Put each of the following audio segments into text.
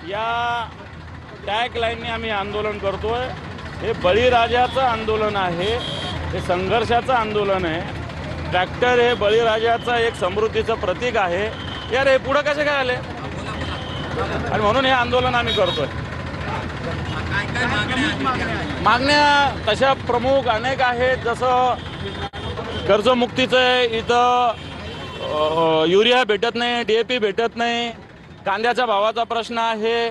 या टॅग लाईनने आम्ही आंदोलन करतोय। हे बळीराजाचं आंदोलन आहे, हे संघर्षाचं आंदोलन आहे। ट्रॅक्टर हे बळीराजाचं एक समृद्धीचं प्रतीक आहे। यार हे पुढे कसे काय आले आणि म्हणून हे आंदोलन आम्ही करतोय। मागण्या तशा प्रमुख अनेक आहेत, जसं कर्जमुक्तीचं इथं युरिया भेटत नाही, DAP भेटत नाही, कांद्याच्या भावाचा प्रश्न आहे,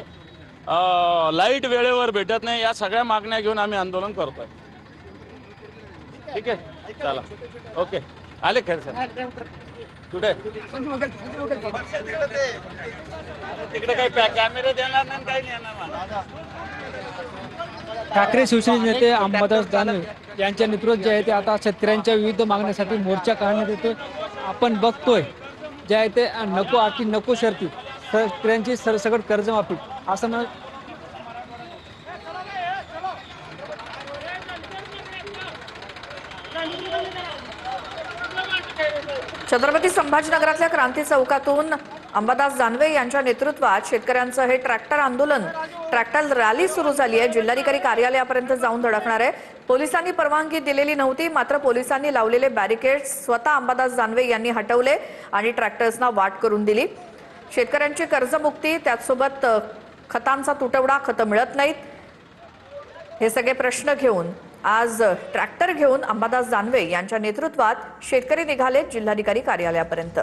लाईट वेळेवर भेटत नाही। या सगळ्या मागण्या घेऊन आम्ही आंदोलन करतोय। ठीक आहे, चला, ओके, आले खैर सर कुठे तिकडे काही कॅमेरे देणार नाही, काही नाही येणार। ठाकरे शिवसेनेचे नेते अंबादास दानवे यांच्या नेतृत्वात जे आहे ते आता शेतकऱ्यांच्या विविध मागण्यासाठी मोर्चा काढण्यात येतोय। आपण बघतोय जे आहे ते नको अटी नको शर्ती, शेतकऱ्यांची सरसकट कर्जमाफी असं म्हणत छत्रपती संभाजीनगरातल्या क्रांती चौकातून अंबादास दानवे यांच्या नेतृत्वात शेतकऱ्यांचं हे ट्रॅक्टर आंदोलन, ट्रॅक्टर रॅली सुरू झाली आहे। जिल्हाधिकारी कार्यालयापर्यंत जाऊन धडकणार आहे। पोलिसांनी परवानगी दिलेली नव्हती, मात्र पोलिसांनी लावलेले बॅरिकेड्स स्वतः अंबादास दानवे यांनी हटवले आणि ट्रॅक्टर्सना वाट करून दिली। शेतकऱ्यांची कर्जमुक्ती, त्याचसोबत खतांचा तुटवडा, खतं मिळत नाहीत, हे सगळे प्रश्न घेऊन आज ट्रॅक्टर घेऊन अंबादास दानवे यांच्या नेतृत्वात शेतकरी निघाले जिल्हाधिकारी कार्यालयापर्यंत।